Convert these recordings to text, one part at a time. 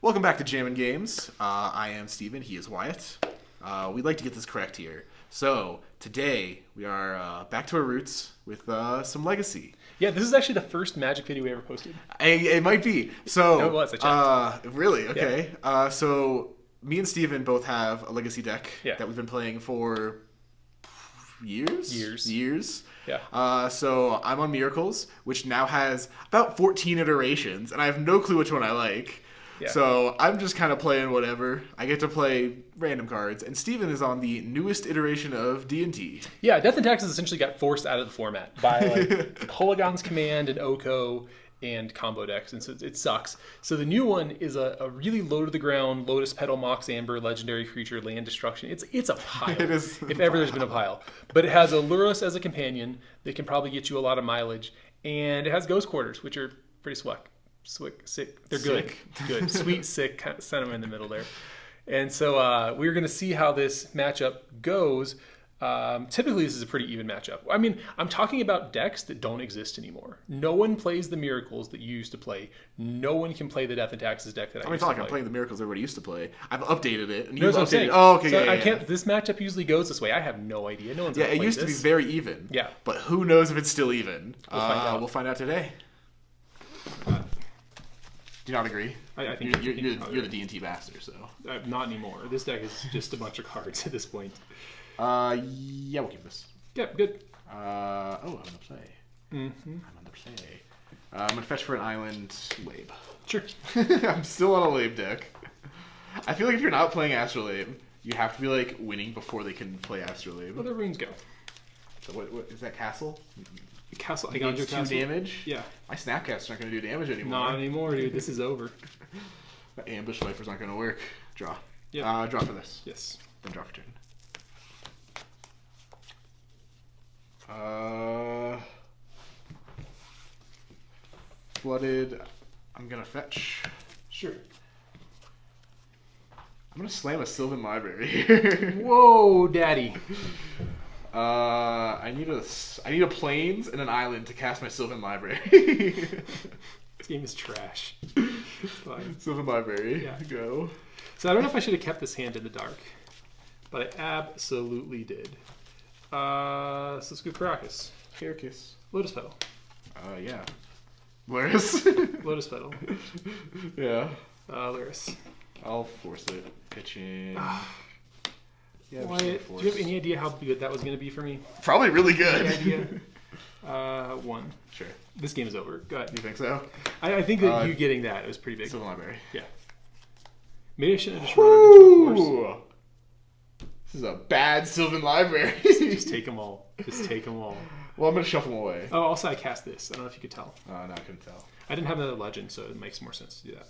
Welcome back to Jammin' Games. I am Steven, he is Wyatt. We'd like to get this correct here. So, today, we are back to our roots with some Legacy. Yeah, this is actually the first Magic video we ever posted. It might be. So, No, it was, I checked. Really? Okay. Yeah. So, me and Steven both have a Legacy deck that we've been playing for years. Yeah. So, I'm on Miracles, which now has about 14 iterations, and I have no clue which one I like. Yeah. So I'm just kind of playing whatever. I get to play random cards, and Steven is on the newest iteration of D&T. Yeah, Death and Taxes essentially got forced out of the format by like Polygon's Command and Oko and combo decks, and so it sucks. So the new one is a really low to the ground Lotus Petal, Mox Amber, legendary creature, land destruction. It's a pile. It is if ever there's been a pile. But it has a Lurrus as a companion that can probably get you a lot of mileage, and it has Ghost Quarters, which are pretty sick. They're good. Good. Sweet, sick kind of sentiment in the middle there. And so we're going to see how this matchup goes. Typically, this is a pretty even matchup. I mean, I'm talking about decks that don't exist anymore. No one plays the Miracles that you used to play. No one can play the Death and Taxes deck that I used to play. It's not like I'm playing the Miracles everybody used to play. I've updated it. And you've updated it. Oh, okay. So yeah, I can't. This matchup usually goes this way. I have no idea. No one's. Yeah, it used to be very even. Yeah. But who knows if it's still even? We'll find out. We'll find out today. Do you not agree? I think you're the D&T master, so. Not anymore. This deck is just a bunch of cards at this point. Yeah, we'll keep this. Yeah, good. I'm gonna play. I'm gonna fetch for an island Labe. Sure. I'm still on a Labe deck. I feel like if you're not playing Astrolabe, you have to be like winning before they can play Astrolabe. Well, their runes go. So what is that castle? Castle, Eiganjo Castle. 2 damage? Yeah. My Snapcasts aren't going to do damage anymore. Not anymore, dude. This is over. My Ambush Viper's not going to work. Draw. Yeah. Draw for this. Yes. Then draw for turn. Flooded. I'm going to fetch. Sure. I'm going to slam a Sylvan Library here. Whoa, daddy. I need a plains and an island to cast my Sylvan Library. This game is trash. It's fine. Sylvan Library. Yeah. Go. So I don't know if I should have kept this hand in the dark, but I absolutely did. So let's go Karakas. Karakas. Lotus Petal. Yeah. Lurrus. Lotus Petal. Yeah. Lurrus. I'll force it. Pitch in. Yeah, Wyatt, do you have any idea how good that was going to be for me? Probably really good. Any idea? 1. Sure. This game is over. Go ahead. You think so? I think that you getting that was pretty big. Sylvan Library. Yeah. Maybe I shouldn't have just run it into a force. This is a bad Sylvan Library. Just take them all. Just take them all. Well, I'm going to shuffle them away. Oh, also I cast this. I don't know if you could tell. No, I couldn't tell. I didn't have another legend, so it makes more sense to do that.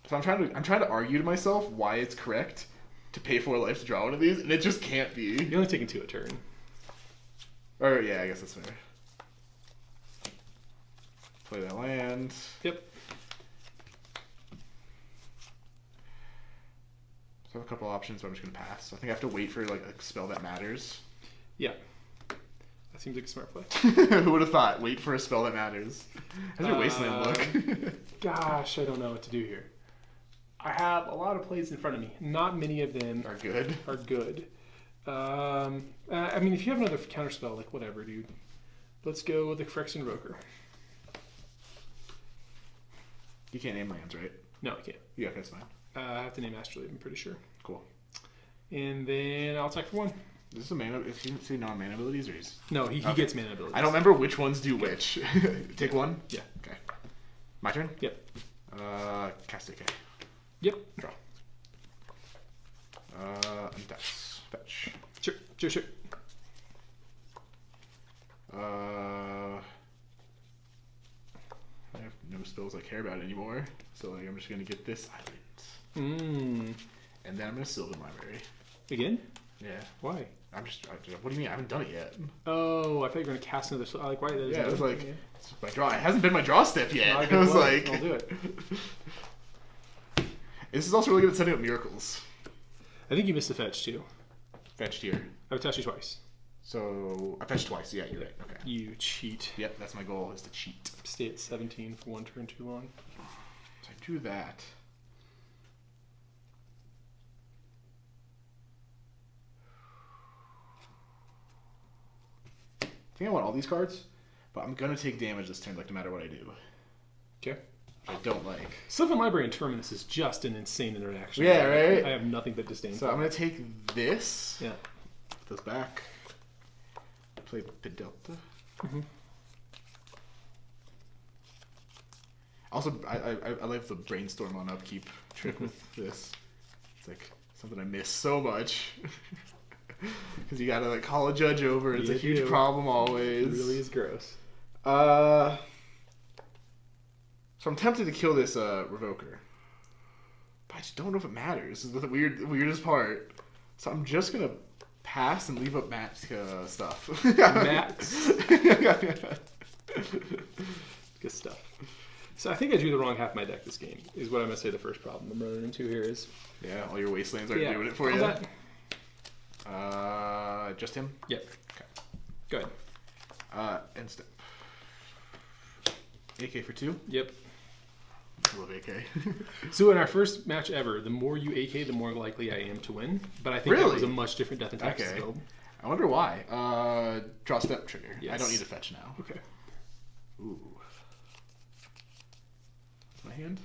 So I'm trying to argue to myself why it's correct to pay 4 life to draw one of these, and it just can't be. You're only taking 2 a turn. Or yeah, I guess that's fair. Play that land. Yep. So I have a couple options, but I'm just gonna pass. So I think I have to wait for like a spell that matters. Yeah. That seems like a smart play. Who would have thought? Wait for a spell that matters. How's your Wasteland look? Gosh, I don't know what to do here. I have a lot of plays in front of me. Not many of them are good. I mean, if you have another counterspell, like whatever, dude. Let's go with the Phyrexian Revoker. You can't name lands, right? No, I can't. Yeah, okay, that's fine. I have to name Astrolabe, I'm pretty sure. Cool. And then I'll attack for 1. Is this a mana? Is he say non-mana abilities or he's? No, he gets mana abilities. I don't remember which ones do which. Take 1? Yeah. Okay. My turn? Yep. Cast AK. Yep. Draw. And that's fetch. Sure. I have no spells I care about anymore, so like I'm just gonna get this island. And then I'm gonna Sylvan Library. Again? Yeah. Why? What do you mean? I haven't done it yet. Oh, I thought you were gonna cast another. I like why that is. Yeah, it was like it's my draw. It hasn't been my draw step yet. I was like, I'll do it. This is also really good at setting up miracles. I think you missed the fetch too. Fetched here. I've touched you twice. So I fetched twice. Yeah, you're right. Okay. You cheat. Yep, that's my goal, is to cheat. Stay at 17 for 1 turn too long. So I Do that. I think I want all these cards, but I'm gonna take damage this turn, like no matter what I do. Okay. Which I don't like. Sylvan Library and Terminus is just an insane interaction. Yeah, right? I have nothing but disdain. So I'm gonna take this. Yeah. Put this back. Play Pedelta. Mm-hmm. Also, I like the brainstorm on upkeep trick with this. It's like something I miss so much. Because you gotta like call a judge over. It's a huge problem always. It really is gross. So I'm tempted to kill this Revoker. But I just don't know if it matters. This is the weirdest part. So I'm just gonna pass and leave up Matt's stuff. Matt's. Good stuff. So I think I drew the wrong half of my deck this game, is what I'm going to say the first problem I'm running into here is. Yeah, all your Wastelands aren't doing it for you. Just him? Yep. Okay. Go ahead. End step. AK for 2? Yep. I love AK. So in our first match ever, the more you AK, the more likely I am to win. But I think that was a much different Death and Taxes build. I wonder why. Draw step trigger. Yes. I don't need a fetch now. Okay. Ooh. That's my hand.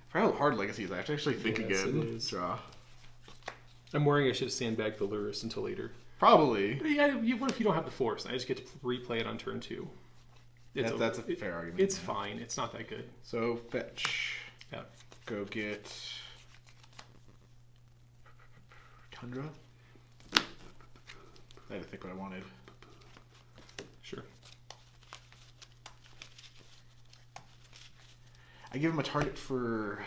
For how hard Legacy is, I have to actually think again. Draw. I'm worrying I should have sandbagged the Lurrus until later. Probably. But yeah, what if you don't have the force? I just get to replay it on turn 2. That's a fair argument. It's fine. It's not that good. So fetch. Yeah. Go get Tundra. I had to think what I wanted. Sure. I give him a target for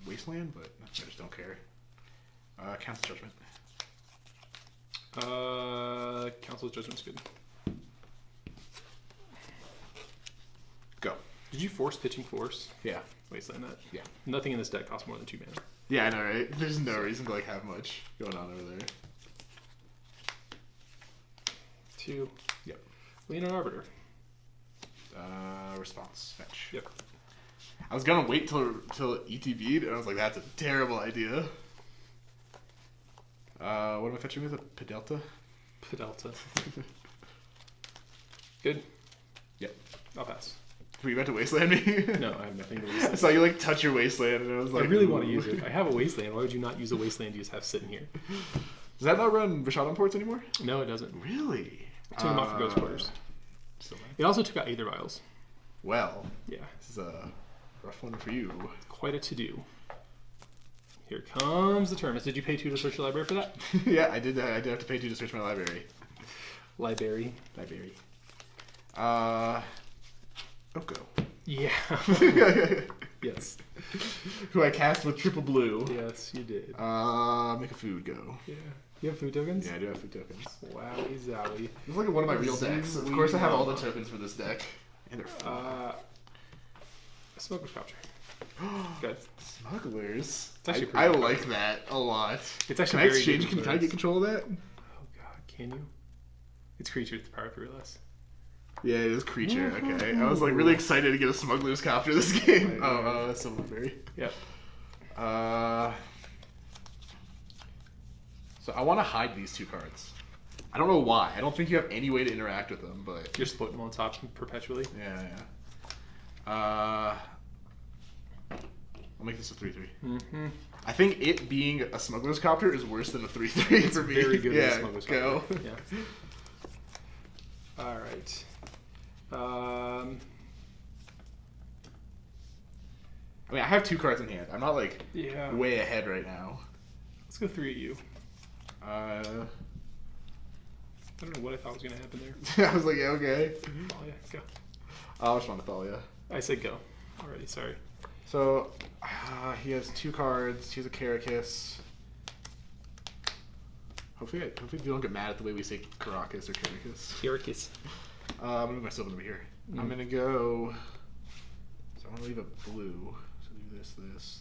Wasteland, but I just don't care. Council Judgment. Council's Judgment's good. Go. Did you force pitching force? Yeah. Wasteland that? Yeah. Nothing in this deck costs more than 2 mana. Yeah, I know, right? There's no reason to like have much going on over there. 2. Yep. Leonin Arbiter. Response. Fetch. Yep. I was gonna wait till ETB'd, and I was like, that's a terrible idea. What am I fetching with? A Pedelta? Pedelta. Good. Yep. I'll pass. Were you about to Wasteland me? No, I have nothing to Wasteland. I saw you like touch your Wasteland, and I was like, I really want to use it. I have a Wasteland. Why would you not use a Wasteland you just have sitting here? Does that not run Rashad ports anymore? No, it doesn't. Really? It took them off for Ghost Quarters. It also took out Aether Vials. Well, yeah. This is a rough one for you. Quite a to-do. Here comes the Terminus. Did you pay 2 to search your library for that? Yeah, I did. I did have to pay 2 to search my library. Library. Oh, go. Yeah. Yes. Who I cast with triple blue. Yes, you did. Make a food go. Yeah. You have food tokens? Yeah, I do have food tokens. Wowie zowie. It's like one of my real decks. Of course I have all the tokens for this deck. And they're fun. Smuggler's Copter. Good. Smugglers. It's actually I like that a lot. It's actually can I very exchange? good. Can I get control of that? Oh god, can you? It's creature with the power of 3 or less. Yeah, it is creature. Okay, I was like really excited to get a Smuggler's Copter this game. Silverberry. Yep. So I want to hide these 2 cards. I don't know why. I don't think you have any way to interact with them, but you're just putting them on top perpetually. Yeah. I'll make this a 3/3. Mm-hmm. I think it being a Smuggler's Copter is worse than a 3/3 for me. Very good. Yeah, Smuggler's go. Copter. Yeah. All right. I mean, I have 2 cards in hand. I'm not like way ahead right now. Let's go 3 at you. I don't know what I thought was going to happen there. I was like, yeah, okay. Thalia, go. I'll respond to Thalia. I said go already, sorry. So, he has 2 cards. He has a Karakas. Hopefully you don't get mad at the way we say Karakas or Karakas. Karakas. I'm going to move myself over here. I'm going to go So I want to leave a blue. So do this,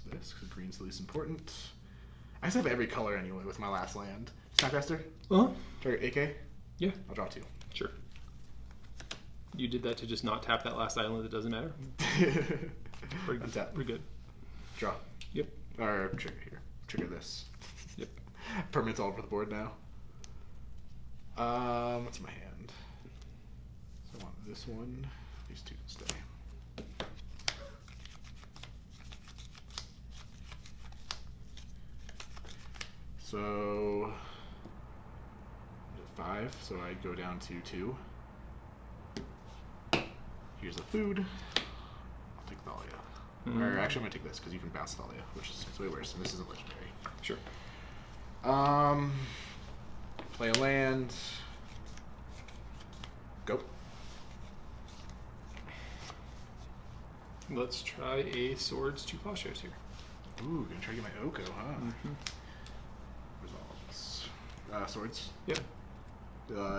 because green's the least important. I just have every color anyway with my last land. Snapcaster? Target AK? Yeah. I'll draw 2. Sure. You did that to just not tap that last island that doesn't matter? Pretty good. Untap. Pretty good. Draw. Yep. Or trigger here. Trigger this. Yep. Permanent's all over the board now. What's in my hand? So I want this one. These 2 can stay. So 5, so I go down to 2. Here's the food. I'll take Thalia. Or actually, I'm gonna take this because you can bounce Thalia, which is way worse. And this isn't legendary. Sure. Play a land. Go. Let's try a Swords to Plowshares here. Ooh, gonna try to get my Oko, huh? Resolves. Swords. Yep.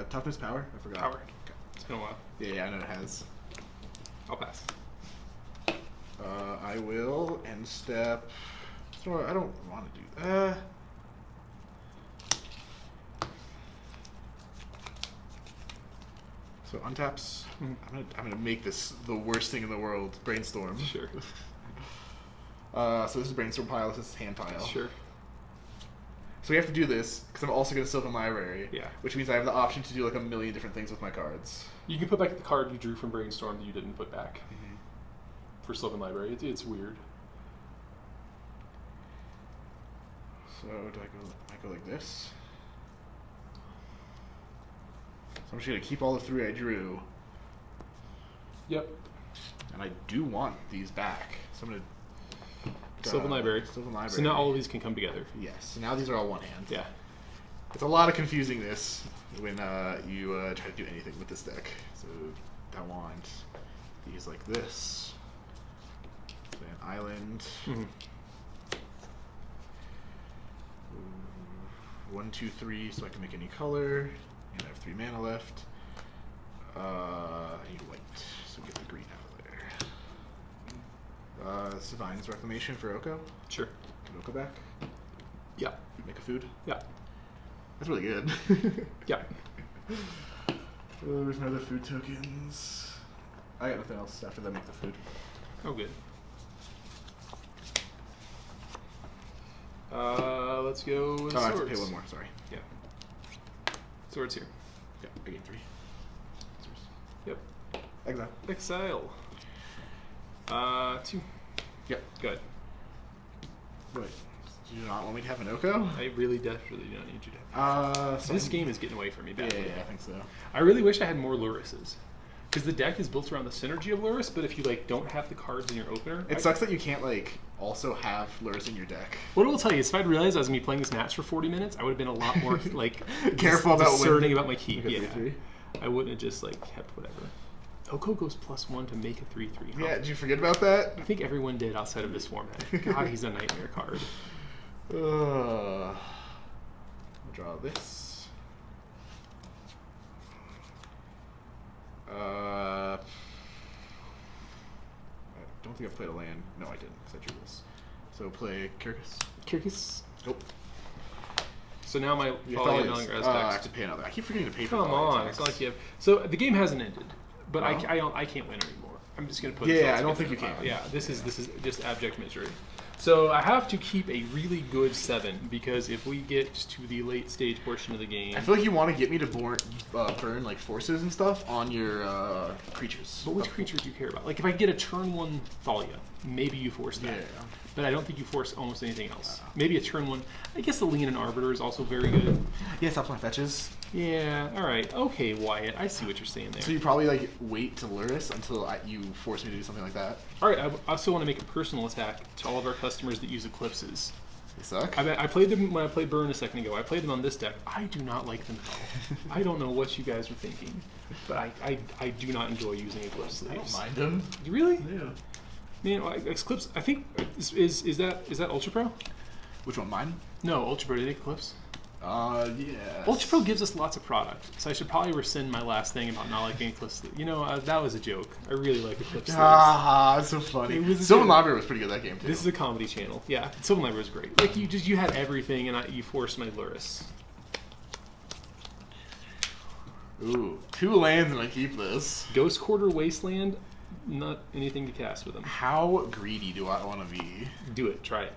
Toughness, power. I forgot. Power. Okay. It's been a while. Yeah, I know it has. I'll pass. I will end step. So I don't want to do that. So untaps. I'm gonna make this the worst thing in the world. Brainstorm. Sure. So this is brainstorm pile. This is hand pile. Sure. So we have to do this because I'm also gonna Sylvan Library. Yeah. Which means I have the option to do like a million different things with my cards. You can put back the card you drew from Brainstorm that you didn't put back for Sylvan Library. It's weird. So do I go like this? So I'm just gonna keep all the 3 I drew. Yep. And I do want these back. So I'm gonna Sylvan Library. Sylvan Library. So now all of these can come together. Yes. So now these are all one hand. Yeah. It's a lot of confusingness when you try to do anything with this deck. So I want these like this. Play an island. 1, 2, 3, so I can make any color. And I have 3 mana left. I need white, so get the green out of there. Divine's Reclamation for Oko. Sure. Get Oko back. Yeah. Make a food. Yeah. That's really good. Yeah. There's no other food tokens. I got nothing else after that. Make the food. Oh, good. Let's go with Oh, I Swords. have to pay 1 more. Sorry. Yeah. Swords here. Yeah, I gained 3. Yep. Exile. Exile. 2. Yep. Good. Wait. Do you not want me to have an Oko? I really desperately do not need you to. So This game is getting away from me badly. Yeah, I think so. I really wish I had more Lurruses. Because the deck is built around the synergy of Lurrus, but if you like don't have the cards in your opener... It sucks that you can't like also have Lurrus in your deck. What I will tell you is if I'd realized I was going to be playing this match for 40 minutes, I would have been a lot more like careful about discerning about my keep. Okay, Yeah. 3-3. I wouldn't have just like kept whatever. Oko goes +1 to make a 3/3. Huh? Yeah, did you forget about that? I think everyone did outside of this format. God, he's a nightmare card. I'll draw this. I don't think I've played a land. No, I didn't, because I drew this. So play Karakas. Kyrgyz. Nope. So now my Thalia no longer has I have text. to pay another. I keep forgetting to pay for Come on, it's not like you have. So the game hasn't ended, but Oh. I can't win anymore. I'm just gonna put. Yeah, Celtics I don't in think the you can. pile. Yeah, this is just abject misery. So I have to keep a really good 7 because if we get to the late stage portion of the game, I feel like you want to get me to burn like forces and stuff on your creatures. but which creature do you care about? Like if I get a turn 1 Thalia, maybe you force that. Yeah. But I don't think you force almost anything else. Maybe a turn 1. I guess the Leonin Arbiter is also very good. Yeah, stops my fetches. Yeah. All right. Okay, Wyatt. I see what you're saying there. So you probably like wait to Lurrus until you force me to do something like that. All right. I also want to make a personal attack to all of our customers that use Eclipses. They suck. I played them when I played Burn a second ago. I played them on this deck. I do not like them at all. I don't know what you guys are thinking, but I do not enjoy using Eclipse I don't sleeves. mind them. Really? Yeah. Man, Eclipse. I think is that Ultra Pro? Which one? Mine? No, Ultra Pro. Did they Eclipse? Yeah. Ultra Pro gives us lots of product, so I should probably rescind my last thing about not liking Eclipse. That was a joke. I really like Eclipse. Ah, it's so funny. Sylvan Library was pretty good that game too. This is a comedy channel. Yeah, Sylvan Library was great. Like you had everything, and you forced my Lurrus. Ooh, 2 lands and I keep this. Ghost Quarter Wasteland, not anything to cast with them. How greedy do I want to be? Do it. Try it.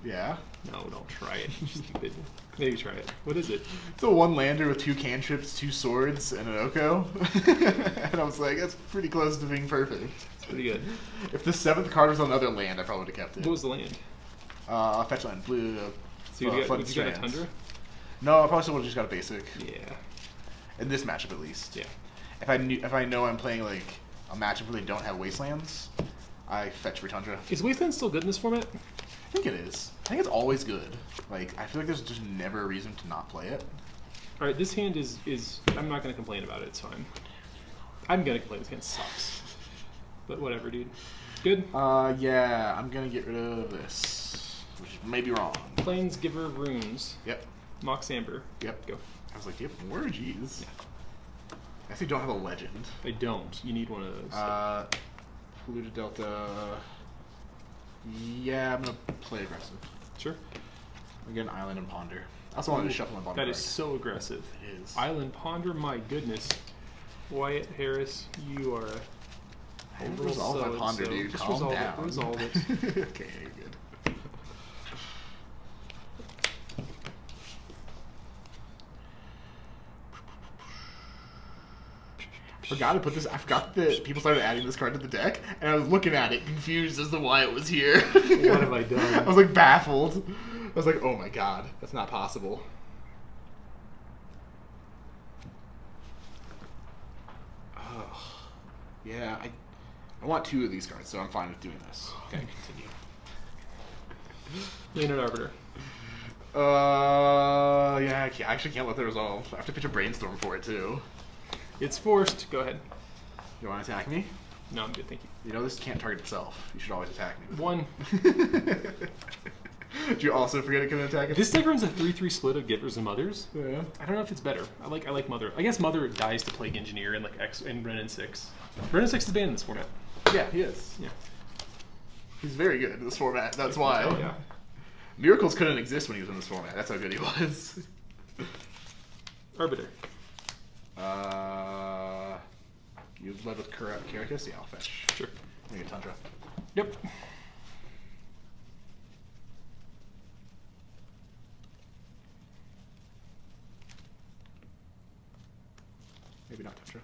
Yeah? No, don't try it. Stupid. Maybe try it. What is it? It's a 1-lander with 2 cantrips, 2 swords, and an Oko. And I was like, that's pretty close to being perfect. It's pretty good. If the 7th card was on another land, I probably would have kept it. What was the land? Fetch land. Blue. So you got a Tundra? No, I probably still would have just got a basic. Yeah. In this matchup, at least. Yeah. If I know I'm playing like a matchup where they don't have Wastelands, I fetch for Tundra. Is Wasteland still good in this format? I think it is. I think it's always good. Like, I feel like there's just never a reason to not play it. All right, this hand is I'm not going to complain about it. It's fine. I'm going to complain. This hand sucks. But whatever, dude. Good? Yeah, I'm going to get rid of this, which may be wrong. Planesgiver Runes. Yep. Mox Amber. Yep. Go. I was like, do you have more? Jeez. Yeah. I actually don't have a legend. I don't. You need one of those. Polluted Delta. Yeah, I'm going to play aggressive. Sure. I'm going to Island and Ponder. I also wanted to shuffle my bottom That card. is so aggressive. It is. Island Ponder, my goodness. Wyatt Harris, you are I haven't resolved my Ponder, dude. Just Calm down. Resolve it. Okay, you're good. I forgot that people started adding this card to the deck, and I was looking at it, confused as to why it was here. What have I done? I was like baffled. I was like, oh my god, that's not possible. Oh, yeah, I want 2 of these cards, so I'm fine with doing this. Okay, continue. Leonin Arbiter. Yeah, I actually can't let that resolve. I have to pitch a Brainstorm for it, too. It's forced. Go ahead. You want to attack me? No, I'm good, thank you. You know this can't target itself. You should always attack me. 1. Do you also forget it can attack it? This deck runs a 3/3 split of Givers and Mothers. Yeah. I don't know if it's better. I like Mother. I guess Mother dies to Plague Engineer and and Brennan 6. Brennan 6 is banned in this format. Yeah, he is. Yeah. He's very good in this format. That's why. Oh, yeah. Miracles couldn't exist when he was in this format. That's how good he was. Arbiter. You led with Karakas? Yeah, I'll fetch. Sure. I'm gonna get Tundra. Yep. Maybe not Tundra.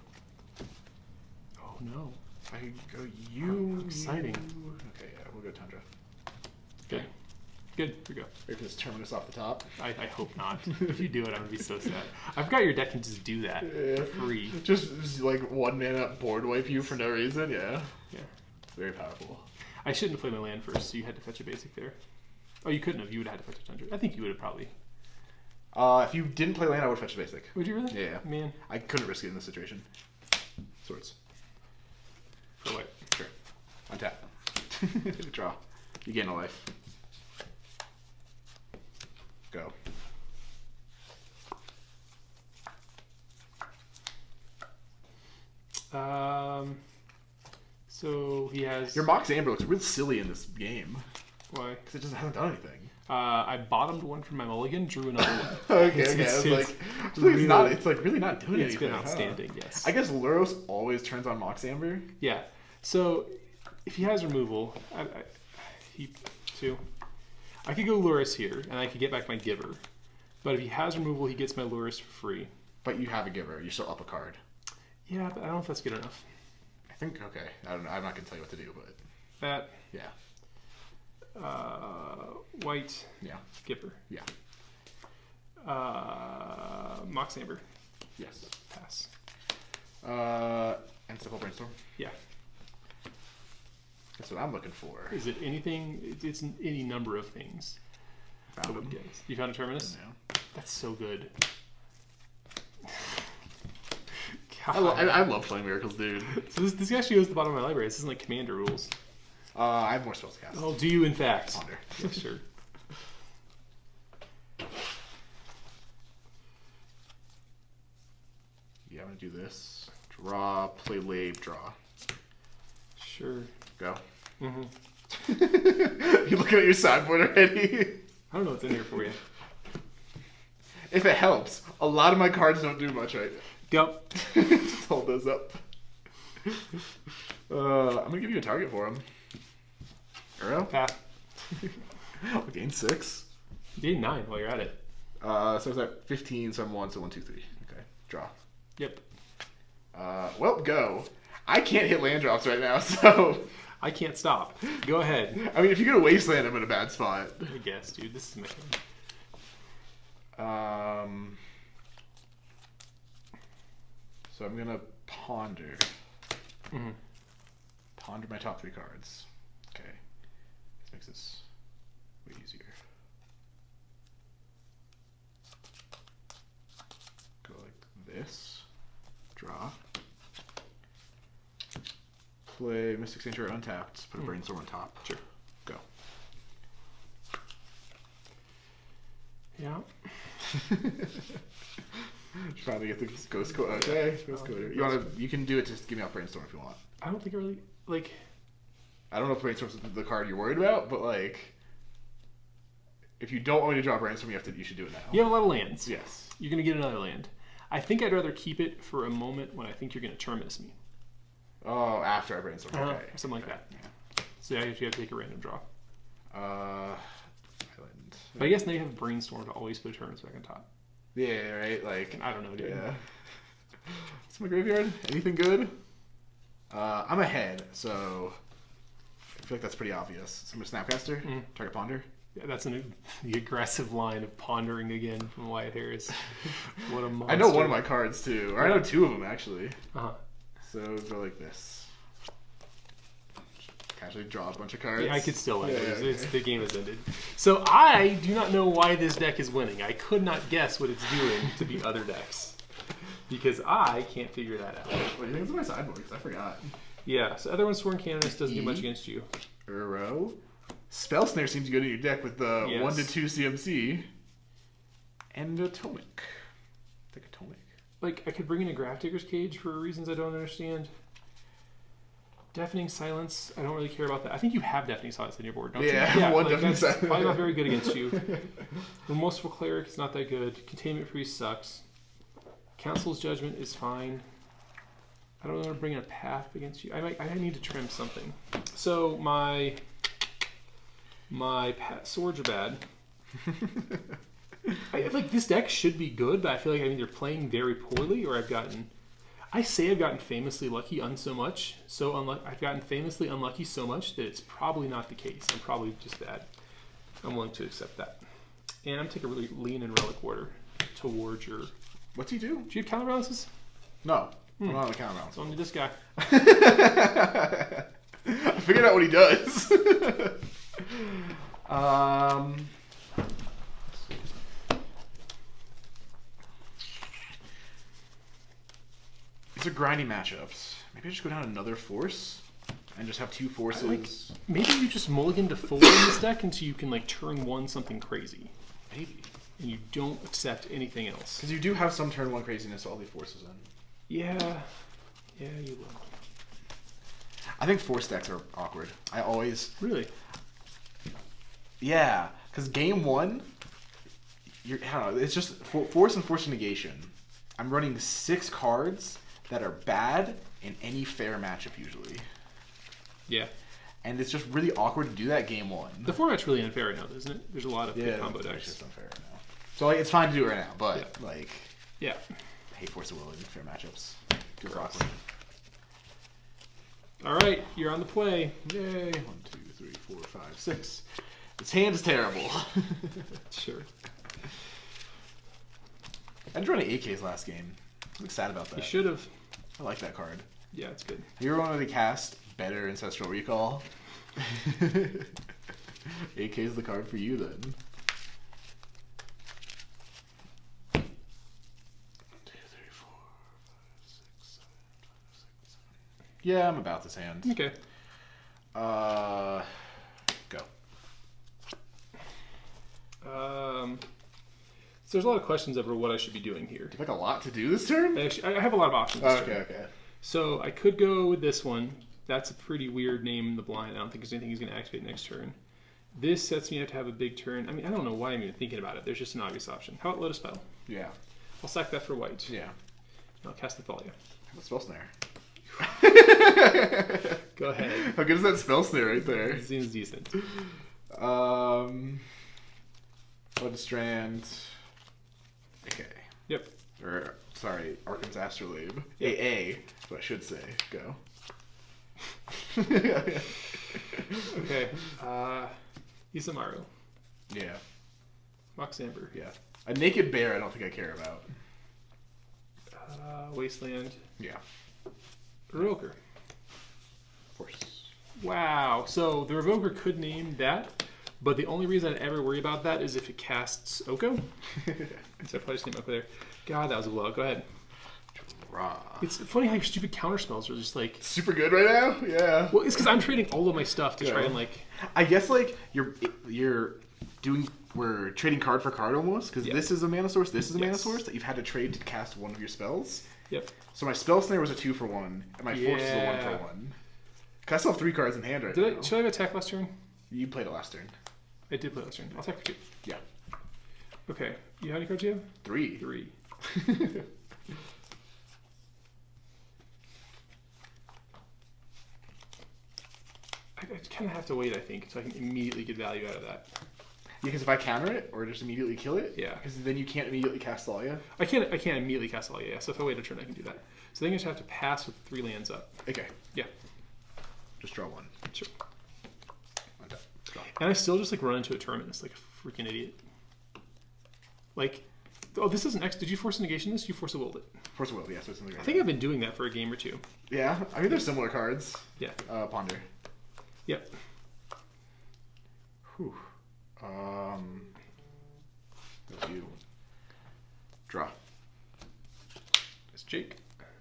Oh no. I go you. Exciting. Okay, yeah, we'll go Tundra. Good. Good. Here we go. Or just terminus off the top. I hope not. If you do it, I'm gonna be so sad. I forgot your deck can just do that. Yeah. Free. Just like 1 mana board wipe you for no reason. Yeah. Yeah. It's very powerful. I shouldn't have played my land first, so you had to fetch a basic there. Oh, you couldn't have. You would have had to fetch a Tundra. I think you would have probably. If you didn't play land, I would fetch a basic. Would you really? Yeah. Man. I couldn't risk it in this situation. Swords. For what? Sure. Untap. Draw. You gain a life. Go. So he has. Your Mox Amber looks real silly in this game. Why? Because it just hasn't done anything. I bottomed one from my mulligan, drew another one. Okay. It's like really not doing anything. It's been outstanding, yes. I guess Lurrus always turns on Mox Amber. Yeah. So if he has removal, I could go Lurrus here, and I could get back my Giver. But if he has removal, he gets my Lurrus for free. But you have a Giver. You're still up a card. Yeah, but I don't know if that's good enough. I think, okay. I don't know. I'm not going to tell you what to do, but... That. Yeah. White. Yeah. Giver. Yeah. Mox Amber. Yes. Pass. And Simple Brainstorm. Yeah. That's what I'm looking for. Is it anything? It's any number of things. Found him. You found a Terminus? Yeah. That's so good. I love playing Miracles, dude. So this actually goes to the bottom of my library. This isn't like Commander rules. I have more spells to cast. Oh, do you in fact? Ponder. Yeah, sure. do this. Draw, play late, draw. Sure. Go. Mm-hmm. You looking at your sideboard already? I don't know what's in here for you. If it helps, a lot of my cards don't do much right now. Yep. Just hold those up. I'm gonna give you a target for him. Arrow? Pass. I'll gain 6. You gain 9 while you're at it. So it's at 15, so I'm 1, so 1, 2, 3. Okay, draw. Yep. Well, go. I can't hit land drops right now, so... I can't stop. Go ahead. I mean, if you go to Wasteland, I'm in a bad spot. I guess, dude. This is my game. So I'm gonna ponder. Mm-hmm. Ponder my top 3 cards. Okay. This makes this way easier. Go like this. Draw. Play Mystic Sanctuary untapped. Put a Brainstorm on top. Sure. Go. Yeah. Trying to get the Ghost Coder. Okay, Ghost Coder. You can do it. Just give me out Brainstorm if you want. I don't think I really like. I don't know if Brainstorm's the card you're worried about, but like, if you don't want me to draw Brainstorm, you should do it now. You have a lot of lands. Yes. You're gonna get another land. I think I'd rather keep it for a moment when I think you're gonna Terminus me. Oh, after I Brainstorm. Okay. Or something like that. Yeah. So yeah, you have to take a random draw. Island. But I guess now you have Brainstorm to always put Terminus back on top. Yeah, right? Like, I don't know, dude. Yeah. What's my graveyard? Anything good? I'm ahead, so I feel like that's pretty obvious. So I'm a Snapcaster, target Ponder. Yeah, that's the aggressive line of pondering again from Wyatt Harris. What a monster. I know one of my cards too, or I know 2 of them actually. Uh-huh. So go like this. Casually draw a bunch of cards. Yeah, I could still win. Yeah, The game has ended. So I do not know why this deck is winning. I could not guess what it's doing to beat other decks. Because I can't figure that out. What do you think is my sideboard? Because I forgot. Yeah, so Ethersworn Canonist doesn't do much against you. Uro. Spell Snare seems good in your deck with the Yes. 1 to 2 CMC. And a Tomik. Take a Tomik. Like, I could bring in a Grafdigger's Cage for reasons I don't understand. Deafening Silence, I don't really care about that. I think you have Deafening Silence on your board, don't you? Yeah, one like, Deafening that's Silence. probably not very good against you. Remorseful Cleric is not that good. Containment Priest sucks. Council's Judgment is fine. I don't want to bring in a Path against you. I need to trim something. So my swords are bad. Like this deck should be good, but I feel like I'm either playing very poorly or I've gotten famously lucky so much. I've gotten famously unlucky so much that it's probably not the case. I'm probably just bad. I'm willing to accept that. And I'm taking a really Leonin Relic-Warder towards your. What's he do? Do you have counterbalances? No. I'm not on the counterbalance. So only this guy. I figured out what he does. These are grinding matchups. Maybe I just go down another force and just have 2 forces. Maybe you just mulligan to 4 in this deck until you can turn 1 something crazy. Maybe. And you don't accept anything else. Because you do have some turn 1 craziness with all these forces in. Yeah. Yeah, you will. I think force decks are awkward. I always... Really? Yeah. Because game 1, I don't know, it's just force and force negation. I'm running 6 cards that are bad in any fair matchup usually. Yeah. And it's just really awkward to do that game 1. The format's really unfair right now, isn't it? There's a lot of good combo decks. It's just unfair right now. So it's fine to do it right now, but yeah. I hate Force of Will in fair matchups. Good awkward. All right, you're on the play. Yay! 1, 2, 3, 4, 5, 6. This hand is terrible. Sure. I drew any AKs last game. I'm excited about that. You should have. I like that card. Yeah, it's good. You ever wanted to cast better Ancestral Recall? AK is the card for you then. 1, 2, 3, 4, 5, 6, 7, 6, 7. Yeah, I'm about this hand. Okay. Go. So there's a lot of questions over what I should be doing here. Do you have like a lot to do this turn? Actually, I have a lot of options this turn. Okay. So I could go with this one. That's a pretty weird name in the blind. I don't think there's anything he's going to activate next turn. This sets me up to have a big turn. I mean, I don't know why I'm even thinking about it. There's just an obvious option. How about Lotus Petal? Yeah. I'll sack that for white. Yeah. And I'll cast the Thalia. The spell snare. Go ahead. How good is that spell snare right there? It seems decent. Blood Strand. Okay. Yep. Or, sorry, Arkham's Astrolabe. Yep. AA, what I should say. Go. Okay. Isamaru. Yeah. Mox Amber. Yeah. A Naked Bear I don't think I care about. Wasteland. Yeah. Revoker. Of course. Wow. So the Revoker could name that, but the only reason I'd ever worry about that is if it casts Oko. So I probably just name Oko there. God, that was a blowout. Go ahead. Raw. It's funny how your stupid counterspells are just like... Super good right now? Yeah. Well, it's because I'm trading all of my stuff to try and like... I guess like you're doing... We're trading card for card almost, because this is a mana source, this is a mana source that you've had to trade to cast one of your spells. Yep. So my spell snare was a 2-for-1, and my force is a 1-for-1. Because I still have 3 cards in hand right now. Should I have attacked last turn? You played it last turn. I did play last turn. I'll attack for 2. Yeah. Okay. How many cards do you have? 3. 3. I kind of have to wait, I think, so I can immediately get value out of that. Because if I counter it, or just immediately kill it, because then you can't immediately cast Thalia. I can't immediately cast Thalia, so if I wait a turn, I can do that. So then I just have to pass with 3 lands up. Okay. Yeah. Just draw 1. Sure. Okay. Draw. And I still just like run into a Terminus like a freaking idiot. Like, oh, this isn't X. Did you force a negation this? You force a willed it. Force a will, yeah. So it's I think I've been doing that for a game or 2. Yeah, I mean, they're similar cards. Yeah. Ponder. Yep. Whew. That's you. Draw. It's Jake.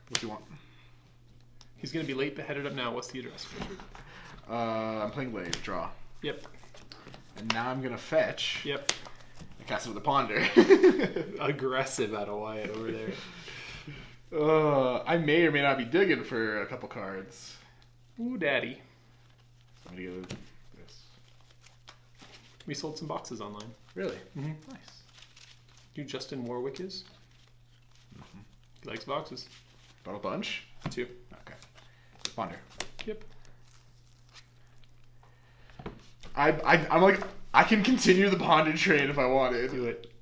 What do you want? He's going to be late, but headed up now. What's the address? I'm playing Blade. Draw. Yep. And now I'm going to fetch. Yep. And cast it with a Ponder. Aggressive out of Wyatt over there. I may or may not be digging for a couple cards. Ooh, daddy. I'm going to go this. We sold some boxes online. Really? Mm-hmm. Nice. You know who Justin Warwick is? Mm-hmm. He likes boxes. Bought a bunch? 2. Okay. Ponder. Yep. I'm like, I can continue the Ponder train if I wanted. Do it.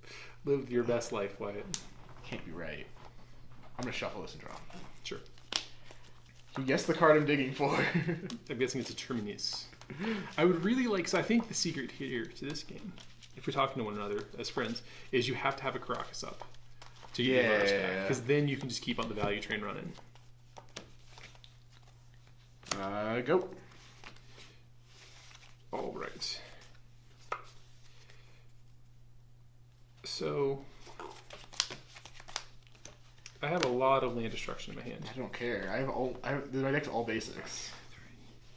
Live your best life, Wyatt. Can't be right. I'm going to shuffle this and draw. Sure. You guess the card I'm digging for. I'm guessing it's a Terminus. I would really like, so I think the secret here to this game, if we're talking to one another as friends, is you have to have a Karakas up to get your bonus back. Because then you can just keep on the value train running. Go. All right. So I have a lot of land destruction in my hand. I don't care. My deck's all basics.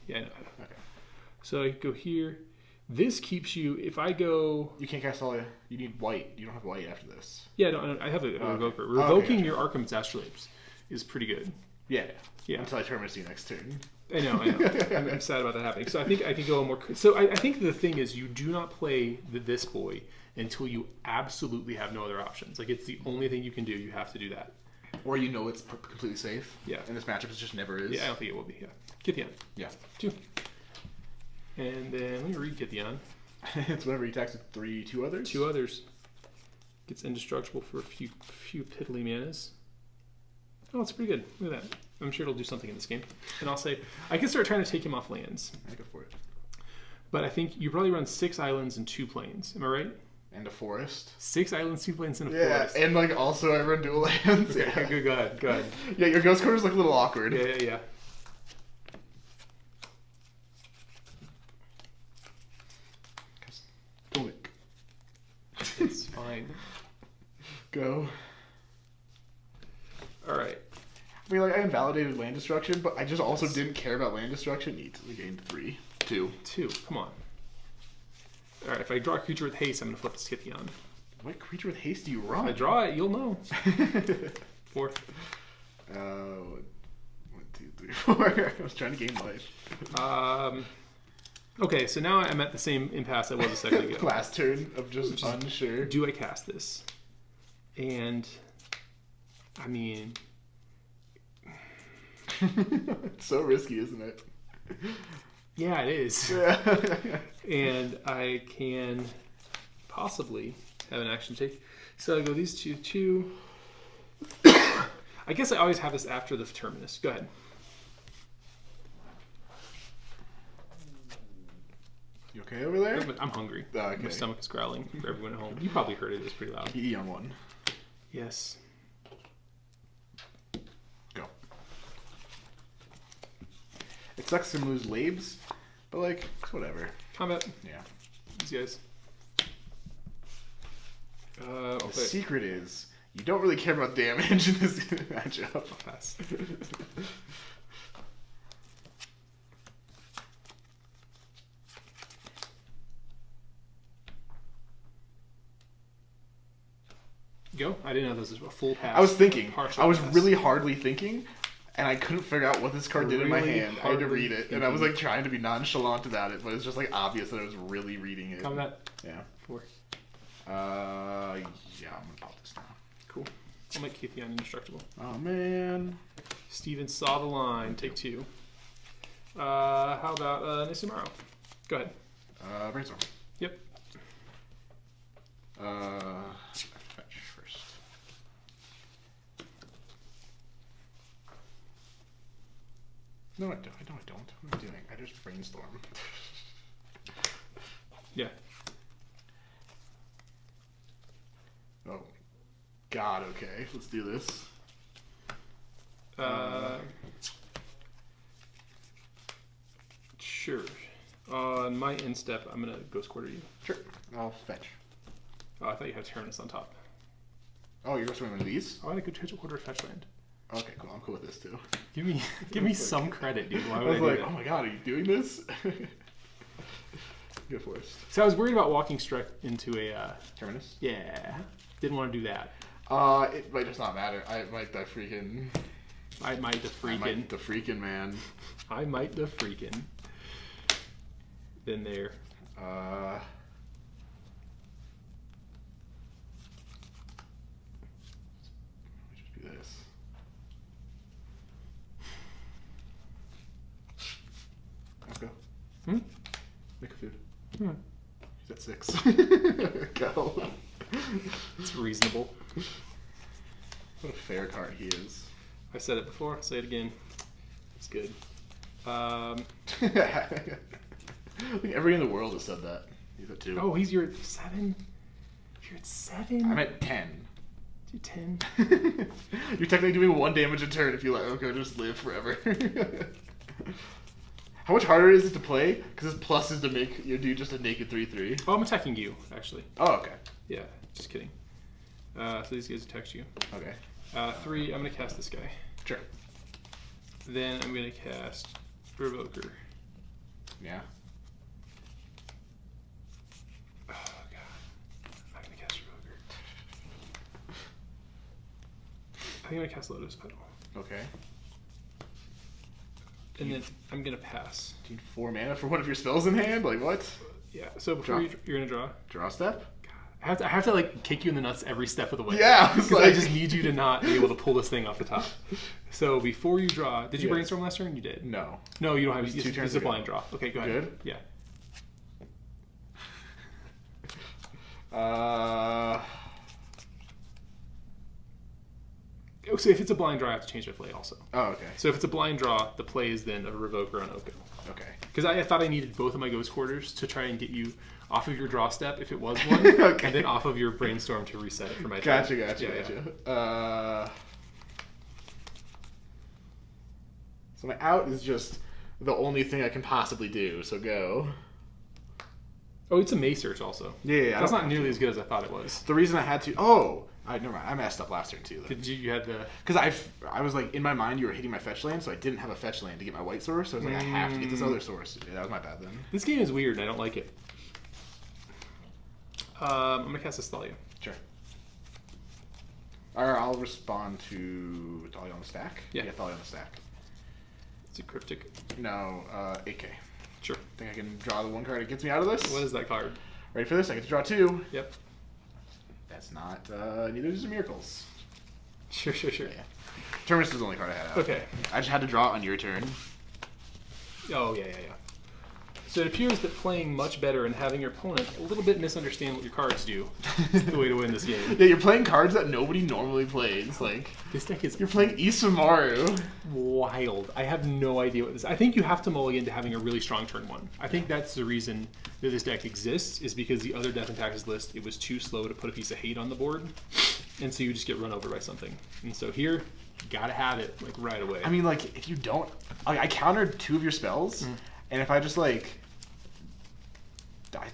Yeah, I know. Okay. So I go here. This keeps you, if I go... You can't cast Thalia. You need white. You don't have white after this. Yeah, no, I have a Revoker. Okay. Revoking your Arkham's Astrolabes is pretty good. Yeah. Yeah. Until I Terminus you next turn. I know. I'm sad about that happening. So I think I can go more... So I think the thing is you do not play this boy until you absolutely have no other options. Like, it's the only thing you can do. You have to do that. Or you know it's completely safe. Yeah. And this matchup just never is. Yeah, I don't think it will be. Yeah. Kytheon. Yeah. 2. And then let me read Kytheon. It's whenever he attacks with 2 others. 2 others. Gets indestructible for a few piddly manas. Oh, it's pretty good. Look at that. I'm sure it'll do something in this game. And I'll say, I can start trying to take him off lands. I go for it. But I think you probably run 6 islands and 2 plains. Am I right? And a forest. 6 islands, 2 plains, and a forest. Yeah, and like also I run dual lands. Okay, Yeah. Go ahead. Yeah, your ghost quarters look a little awkward. Yeah. Tomik. It's fine. Go. Alright. I mean, like, I invalidated land destruction, but I just also didn't care about land destruction. We gained 3. 2. 2. Come on. Alright, if I draw a creature with haste, I'm going to flip this Kytheon. What creature with haste do you run? If I draw it, you'll know. 4. 1, 2, 3, 4. I was trying to gain life. Okay, so now I'm at the same impasse I was a second ago. Last turn of just unsure. Do I cast this? And I mean, it's so risky, isn't it? Yeah, it is. Yeah. And I can possibly have an action take. So I go these two. I guess I always have this after the Terminus. Go ahead. You okay over there? I'm hungry. Oh, okay. My stomach is growling for everyone at home. You probably heard it. It was pretty loud. You eat on one. Yes. Go. It sucks to lose labes, but like, it's whatever. Combat. Yeah. These guys. The secret is you don't really care about damage in this matchup. Pass. Go. I didn't know this was a full pass. I was thinking. I was pass. really hardly thinking, and I couldn't figure out what this card did in my hand. I had to read it, and I was like trying to be nonchalant about it, but it's just like obvious that I was really reading it. Combat. Yeah. 4. Yeah, I'm gonna pop this now. Cool. I'll make Kytheon indestructible. Oh man. Steven saw the line. Take 2. How about Isamaru? Go ahead. Brainstorm. Yep. Fetch first. No, I don't. What am I doing? I just brainstorm. Yeah. Oh, God. Okay, let's do this. Sure. On my end step, I'm gonna Ghost Quarter you. Sure. I'll fetch. Oh, I thought you had Terminus on top. Oh, you're going to swing one of these? Oh, I had a good quarter fetch land. Okay, cool. I'm cool with this too. Give me some credit, dude. Why would I was do like, that? oh my God, are you doing this? Go for it. So I was worried about walking straight into a Terminus? Yeah. Didn't want to do that. It might just not matter. I might the freaking. I might the freaking man. I might the freaking. Been there. Just do this. Let's go. Make a food. He's at 6. Go. It's reasonable. What a fair card he is. I said it before. I'll say it again. It's good. I think everyone in the world has said that. He's at 2. Oh, you're at 7? You're at 7? I'm at 10. Do 10. You're technically doing 1 damage a turn if you let Oko just live forever. How much harder is it to play? Because his plus is to make your dude just a naked 3/3. Oh, I'm attacking you, actually. Oh, okay. Yeah, just kidding. So these guys attack you. Okay. 3, I'm going to cast this guy. Sure. Then I'm going to cast Revoker. Yeah. Oh, God. I'm going to cast Revoker. I think I'm going to cast Lotus Petal. Okay. And then I'm going to pass. Do you need 4 mana for one of your spells in hand? Like, what? Yeah, so before you're going to draw. Draw step? I have to like kick you in the nuts every step of the way. Yeah, because I just need you to not be able to pull this thing off the top. So before you draw, did you brainstorm last turn? You did. No. No, you don't have. It's 2 turns. It's a blind draw. Okay, go ahead. Good. Yeah. So if it's a blind draw, I have to change my play also. Oh, okay. So if it's a blind draw, the play is then a Revoker on Oko. Okay. Because I thought I needed both of my Ghost Quarters to try and get you off of your draw step if it was one, okay. And then off of your brainstorm to reset it for my Gotcha. Yeah. So my out is just the only thing I can possibly do, so go. Oh, it's a May Search also. Yeah. That's not nearly as good as I thought it was. The reason I had to... Oh! Never mind. I messed up last turn too. Did you had the... Because I was like, in my mind, you were hitting my fetch land, so I didn't have a fetch land to get my white source, so I was like, I have to get this other source. Yeah, that was my bad then. This game is weird, and I don't like it. I'm going to cast a Thalia. Sure. Or I'll respond to Thalia on the stack. Yeah, Thalia on the stack. It's a cryptic. No, 8K. Sure. Think I can draw the one card that gets me out of this? What is that card? Ready for this? I get to draw 2. Yep. That's not, neither is Miracles. Sure. Yeah. Terminus was the only card I had out. Okay. I just had to draw it on your turn. Oh, yeah. So it appears that playing much better and having your opponent a little bit misunderstand what your cards do is the way to win this game. Yeah, you're playing cards that nobody normally plays. Like, this deck is... You're playing Isamaru. Wild. I have no idea what this... I think you have to mulligan to having a really strong turn 1. I think that's the reason that this deck exists, is because the other Death and Taxes list, it was too slow to put a piece of hate on the board, and so you just get run over by something. And so here, you gotta have it, like, right away. I mean, like, if you don't... I countered 2 of your spells, and if I just, like...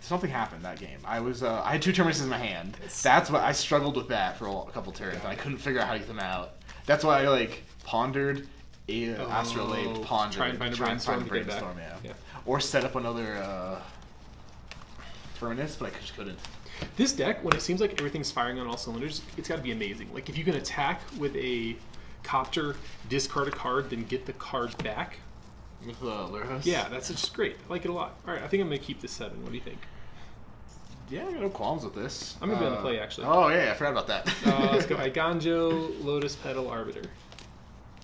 Something happened that game. I had 2 Terminuses in my hand. That's what I struggled with that for a couple turns, and I couldn't figure out how to get them out. That's why I like pondered Astrolabe, pondered, try and find a brainstorm, yeah. Or set up another Terminus, but I just couldn't. This deck, when it seems like everything's firing on all cylinders, it's got to be amazing. Like if you can attack with a Copter, discard a card, then get the card back. With Lurrus? Yeah, that's just great. I like it a lot. All right, I think I'm going to keep this 7. What do you think? Yeah, I got no qualms with this. I'm going to be on the play, actually. Oh, yeah, I forgot about that. Let's go Eiganjo, Lotus Petal, Arbiter.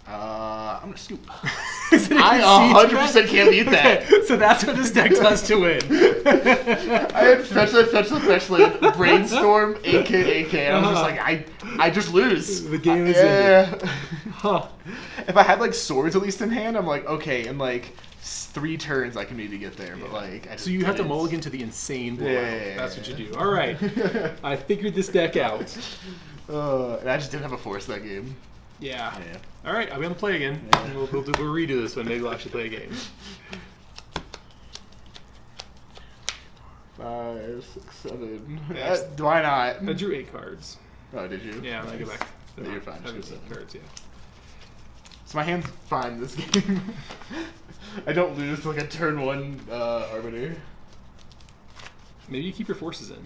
I'm going to scoop. I 100% can't beat that. Okay, so that's what this deck does to win. I had fetch land, brainstorm, AK, and I was just like, I just lose. The game is in. Huh. If I had like swords at least in hand, I'm like, okay, in like 3 turns I can maybe get there, but like... So you have to mulligan to the insane blowout. That's what you do. All right. I figured this deck out. And I just didn't have a force that game. Yeah. All right, I'll be on the play again. Yeah. We'll redo this one. Maybe we'll actually play a game. 5, 6, 7. Why not? I drew 8 cards. Oh, did you? Yeah, I'm going to go back. You're fine. I have 8 cards, yeah. So my hand's fine this game. I don't lose to like a turn 1 Arbiter. Maybe you keep your forces in.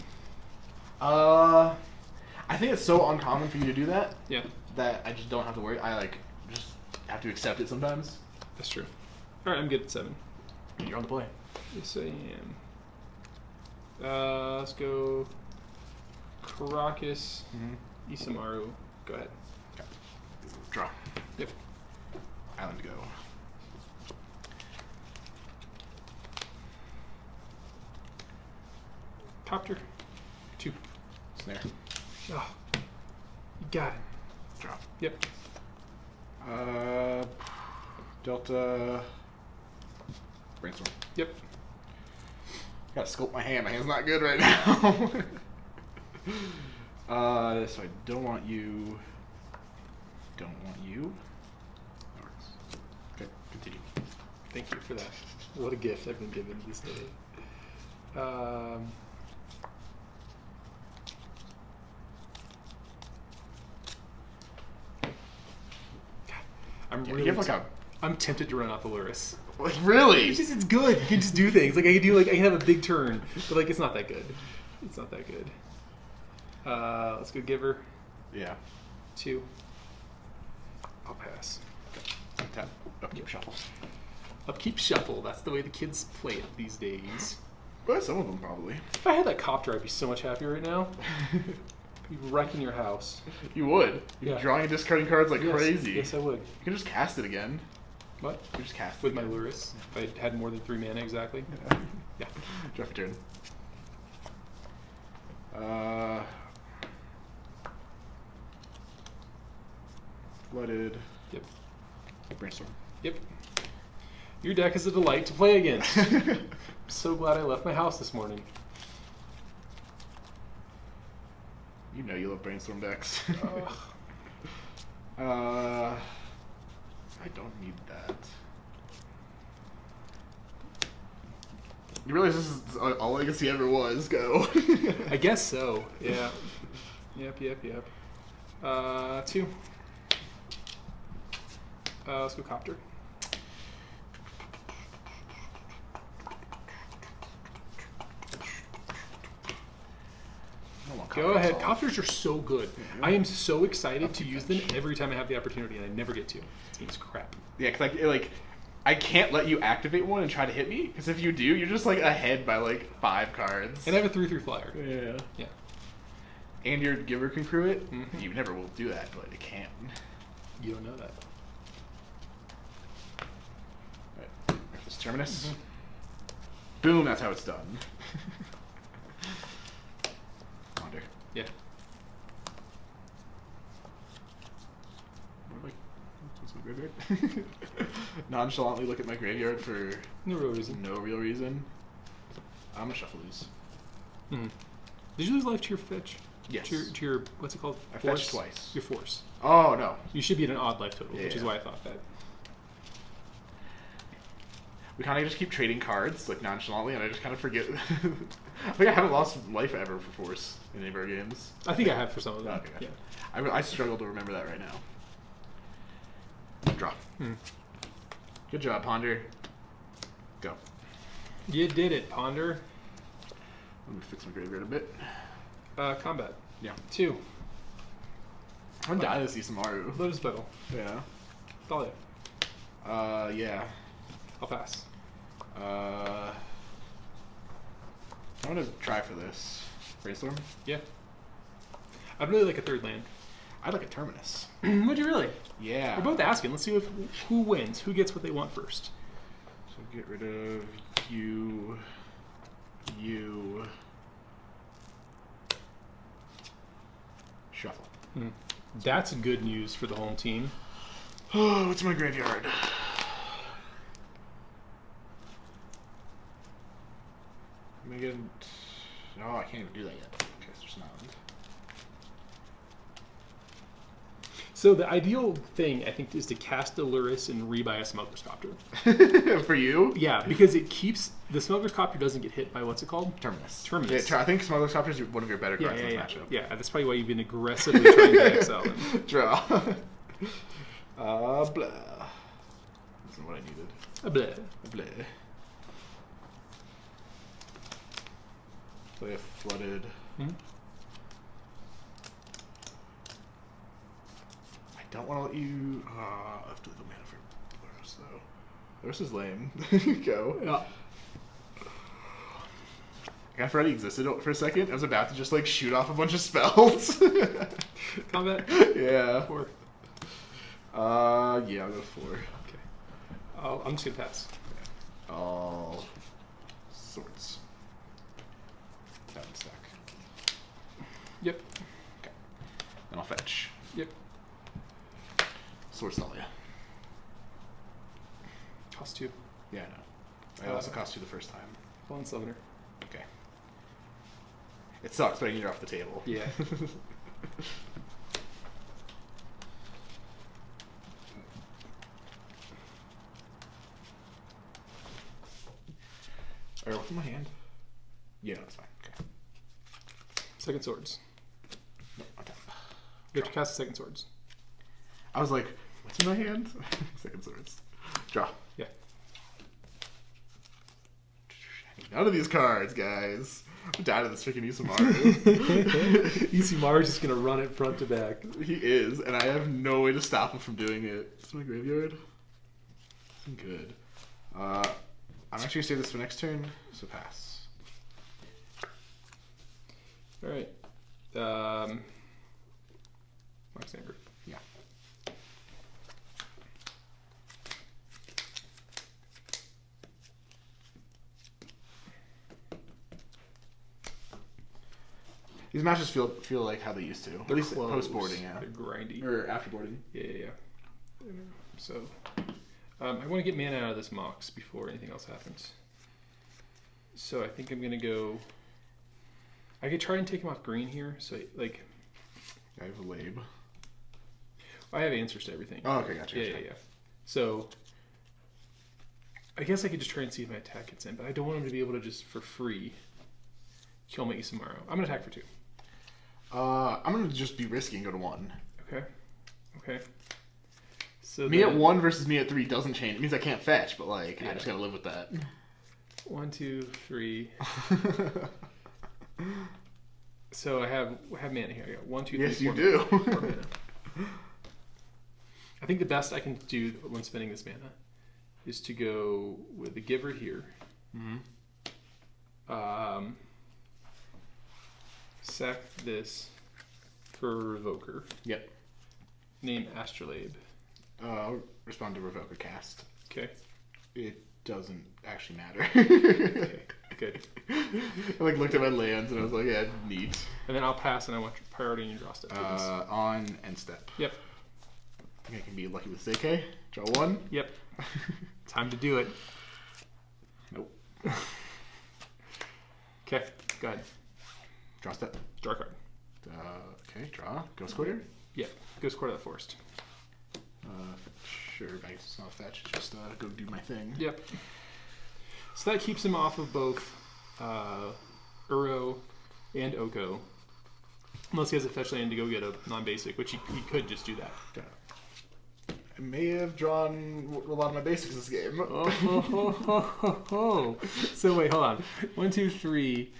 I think it's so uncommon for you to do that. Yeah. That I just don't have to worry. I like just have to accept it sometimes. That's true. All right, I'm good at 7. You're on the play. Yes, I am. Let's go. Karakas, Isamaru. Go ahead. Okay. Draw. Yep. Island go. Copter. 2. Snare. Oh, you got it. Drop. Yep. Delta. Brainstorm. Yep. Gotta scope my hand. My hand's not good right now. So I don't want you. Don't want you. Okay, continue. Thank you for that. What a gift I've been given this day. I'm tempted to run off the Lurrus. Like, really? It's good. You can just do things. Like I can have a big turn, but like it's not that good. It's not that good. Let's go Giver. Yeah. 2. I'll pass. Okay. Tap. Upkeep shuffle. Upkeep shuffle. That's the way the kids play it these days. Well, some of them probably. If I had that Copter, I'd be so much happier right now. You'd be wrecking your house. You would. You'd be drawing and discarding cards like crazy. Yes, I would. You can just cast it again. What? You just cast with it my Lurrus. If I had more than 3 mana exactly. Yeah. Draw for turn. Flooded. Yep. Brainstorm. Yep. Your deck is a delight to play against. I'm so glad I left my house this morning. You know you love brainstorm decks. I don't need that. You realize this is all Legacy ever was, go. I guess so, yeah. Yep. 2. Let's go Copter. I don't want Go ahead. Copters are so good. I am so excited to use them every time I have the opportunity, and I never get to. This game's crap. Yeah, because I can't let you activate one and try to hit me, because if you do, you're just like ahead by like 5 cards. And I have a 3/3 flyer. Yeah. Yeah. And your giver can crew it. You never will do that, but it can. You don't know that. Alright, this Terminus. Boom, that's how it's done. Wander. Yeah. What's my graveyard? Nonchalantly look at my graveyard for no real reason. No real reason. I'm gonna shuffle these. Did you lose life to your fetch? Yes. To your what's it called? I fetched twice. Your force. Oh no. You should be at an odd life total, which is why I thought that. We kind of just keep trading cards like nonchalantly, and I just kind of forget. I think I haven't lost life ever for force in any of our games. I think I have for some of them. Okay, gotcha. Yeah. I struggle to remember that right now. Draw. Good job, Ponder. Go. You did it, Ponder. Let me fix my graveyard a bit. Combat. Yeah. 2. I'm dying to see Isamaru. Lotus Petal. Yeah. Thalia. Yeah. I'll pass. I'm gonna try for this. Brainstorm? Yeah. I'd really like a 3rd land. I'd like a Terminus. Would you really? Yeah. We're both asking. Let's see who wins. Who gets what they want first. So get rid of you. Shuffle. That's good news for the home team. Oh, what's my graveyard? Am I getting... Oh, I can't even do that yet. Okay, so there's not. So the ideal thing, I think, is to cast a Lurrus and rebuy a Smuggler's Copter. For you? Yeah, because it keeps... The Smuggler's Copter doesn't get hit by, what's it called? Terminus. Yeah, I think Smuggler's Copter is one of your better cards in this matchup. Yeah, that's probably why you've been aggressively trying to Exile him. Draw. Blah. This is what I needed. Blah. Blah. Play a flooded. I don't want to let you. I have to leave a mana for Lurrus, though. Lurrus is lame. Go. Yeah. I forgot he existed for a second. I was about to just like shoot off a bunch of spells. Combat? Yeah. 4. Yeah, I'll go 4. Okay. I'm just gonna pass. All sorts. Down stack. Yep. Okay. Then I'll fetch. Yep. Swords Thalia. Cost 2. Yeah, I know. I also cost you the first time. Fallen Summoner. Okay. It sucks, but I need her off the table. Yeah. Alright, what's in my hand? Yeah, no, it's fine. Okay. Second Swords. No, okay. You have to cast Second Swords. I was like, what's in my hand? Second Swords. Draw. Yeah. None of these cards, guys. I'm down to this freaking Isamaru. Isamaru's just gonna run it front to back. He is, and I have no way to stop him from doing it. It's my graveyard. I'm good. I'm actually gonna save this for next turn, so pass. Alright. Mox Amber. Yeah. These matches feel like how they used to. They're at least close. post boarding, yeah. They're grindy. Or after boarding. Yeah. So, I want to get mana out of this Mox before anything else happens. So I think I'm gonna go. I could try and take him off green here. So like, I have a lab. I have answers to everything. Oh, okay, gotcha. Yeah. So I guess I could just try and see if my attack gets in, but I don't want him to be able to just for free kill my Isamaru. I'm gonna attack for 2. I'm gonna just be risky and go to 1. Okay. So me at 1 versus me at 3 doesn't change. It means I can't fetch, but like I just gotta live with that. 1, 2, 3. So I have mana here. I got 1, 2, 3, Yes, 4 you mana. do. 4 mana. I think the best I can do when spending this mana is to go with the Giver here. Sack this for Revoker. Yep. Name Astrolabe. Respond to Revoker cast. Okay. It doesn't actually matter. Okay. Good. I looked at my lands and I was like, yeah, neat. And then I'll pass and I want priority in your draw step. On end step. Yep. I think I can be lucky with CK. Draw 1. Yep. Time to do it. Nope. Okay, go ahead. Draw step. Draw a card. Okay, draw. Ghost Quarter. Yep. Ghost Quarter of the Forest. Sure, I guess it's not fetch. It's just go do my thing. Yep. So that keeps him off of both Uro and Oko. Unless he has a fetch land to go get a non-basic, which he could just do that. I may have drawn a lot of my basics this game. So wait, hold on. 1, 2, 3.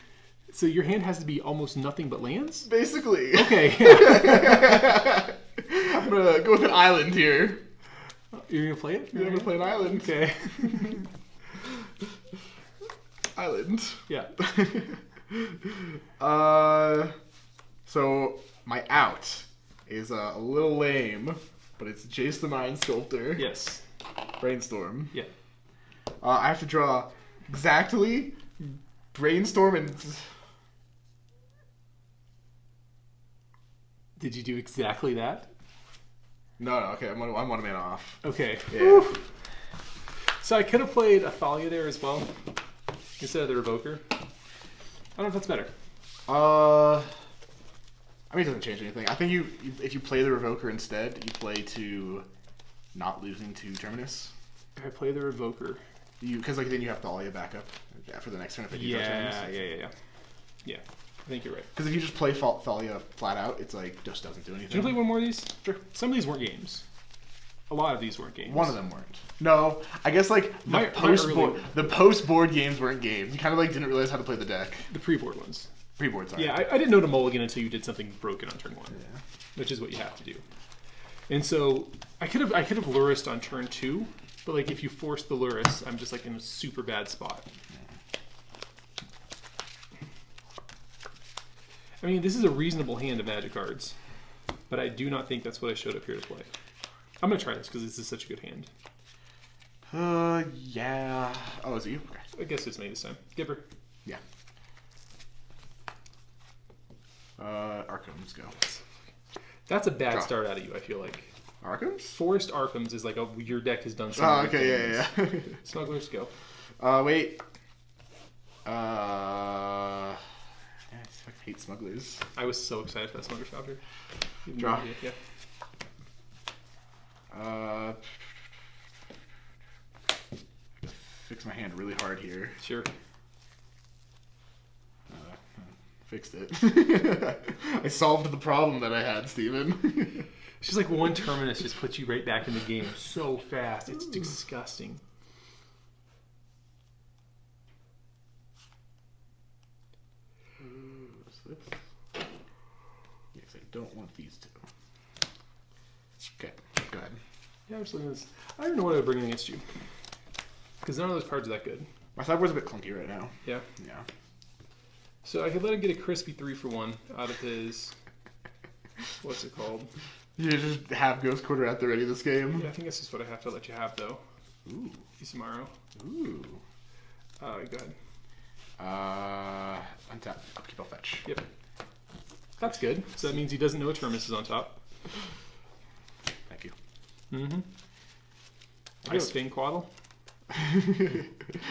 So your hand has to be almost nothing but lands? Basically. Okay. Yeah. I'm going to go with an island here. You're going to play it? You're going to play an island. Okay. Island. Yeah. So my out is a little lame, but it's Jace the Mind Sculptor. Yes. Brainstorm. Yeah. I have to draw exactly Brainstorm and... Did you do exactly that? No, okay, I'm one mana off. Okay. Yeah. Woo. So I could have played a Thalia there as well, instead of the Revoker. I don't know if that's better. I mean, it doesn't change anything. I think if you play the Revoker instead, you play to not losing to Terminus. If I play the Revoker... Because then you have Thalia back up for the next turn if I do draw Terminus. Yeah, I think you're right. Because if you just play Thalia flat out, it's like, just doesn't do anything. Did you play one more of these? Sure. Some of these weren't games. A lot of these weren't games. One of them weren't. No, I guess like the post-board games weren't games. You kind of like didn't realize how to play the deck. The pre-board ones. Pre-board, sorry. Yeah, I didn't know to mulligan until you did something broken on turn 1. Yeah. Which is what you have to do. And so I could have Lurrused on turn 2, but like if you force the Lurrus, I'm just like in a super bad spot. I mean, this is a reasonable hand of Magic cards, but I do not think that's what I showed up here to play. I'm gonna try this because this is such a good hand. Yeah. Oh, is it you? Okay. I guess it's me this time. Giver. Yeah. Arkham, let's go. That's a bad start out of you, I feel like. Arkhams? Forest Arkhams is like your deck has done something. Oh, okay, yeah. Smugglers, go. Wait. I fucking hate Smugglers. I was so excited for that Smuggler Chapter. Draw. Yeah. Fix my hand really hard here. Sure. Fixed it. I solved the problem that I had, Steven. It's just like one Terminus just puts you right back in the game so fast. It's disgusting. Yes, I don't want these two. Okay, go ahead. Yeah, I'm just looking at this. I don't know what I would bring against you. Because none of those cards are that good. My sideboard's a bit clunky right now. Yeah. Yeah. So I could let him get a crispy 3-for-1 out of his... What's it called? You just have Ghost Quarter at the ready this game? Yeah, I think this is what I have to let you have, though. Ooh. Isamaru. Ooh. Go ahead. Untap. Upkeep, I'll fetch. Yep. That's good. So that means he doesn't know a Terminus is on top. Thank you. Mm-hmm. Ice Fang Quaddle.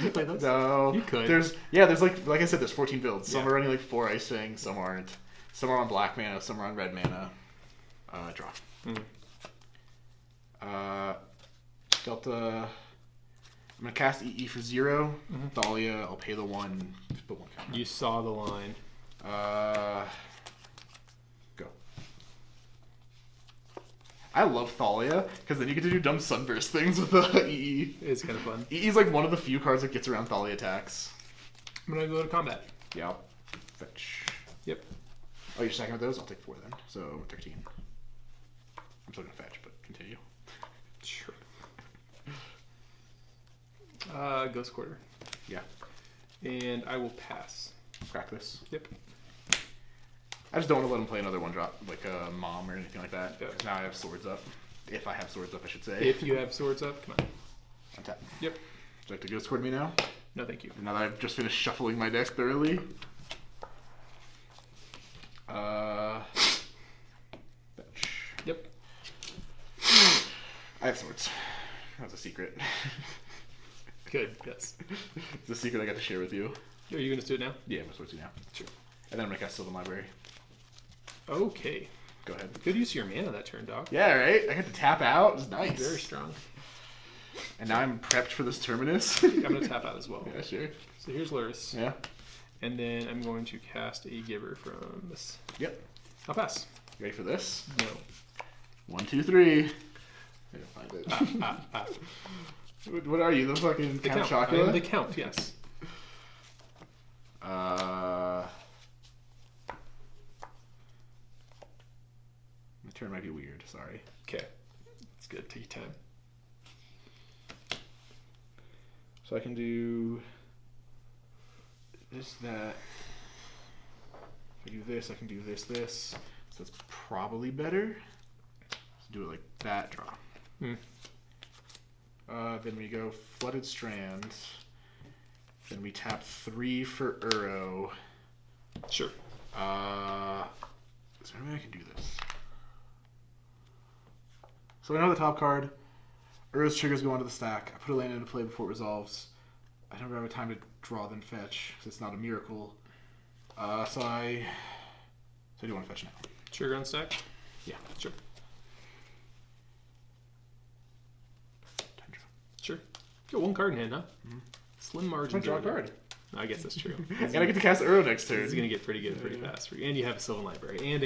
You play those? No. You could. There's like I said, there's 14 builds. Some are running like 4 Ice Fang, some aren't. Some are on black mana, some are on red mana. Draw. Delta. I'm gonna cast EE for 0. Thalia, I'll pay the 1. Just put 1 counter. You saw the line. Go. I love Thalia, because then you get to do dumb sunburst things with the EE. It's kind of fun. EE's like one of the few cards that gets around Thalia attacks. I'm going to go to combat. Yeah, I'll fetch. Yep. Oh, you're stacking with those? I'll take 4 then. So 13. I'm still gonna fetch, but continue. Sure. Ghost Quarter. Yeah. And I will pass. Crack this. Yep. I just don't want to let him play another 1-drop, like a Mom or anything like that. Yeah. Now I have swords up. If I have swords up, I should say. If you have swords up, come on. Untap. Yep. Would you like to Ghost Quarter me now? No, thank you. Now that I've just finished shuffling my deck thoroughly. Fetch. Yep. I have swords. That's a secret. Good, yes. It's a secret I got to share with you. Are you going to do it now? Yeah, I'm swords now. Sure. And then I'm going to cast Sylvan Library. Okay. Go ahead. Good use of your mana that turn, dog. Yeah, right? I get to tap out. It's nice. Very strong. And now I'm prepped for this Terminus. I'm going to tap out as well. Yeah, sure. So here's Lurrus. Yeah. And then I'm going to cast a Giver from this. Yep. I'll pass. You ready for this? No. 1, 2, 3. I gotta find it. What are you? The fucking The Count Count. Chocula? I am the Count, yes. My turn might be weird. Sorry. Okay. It's good. Take your time. So I can do this, that. If I do this, I can do this, this. So that's probably better. Let's do it like that, draw. Then we go Flooded Strand. Then we tap 3 for Uro. Sure. Is there any way I can do this? So I know the top card. Uro's triggers go onto the stack. I put a land into play before it resolves. I never have a time to draw then fetch, because it's not a miracle. So I do want to fetch now. Trigger on stack? Yeah. Sure. Sure. Got 1 card in hand, huh? Mm-hmm. Slim margin. Draw a card. I guess that's true. And I get to cast Uro next turn. This is going to get pretty good pretty fast for you. And you have a Sylvan Library. And.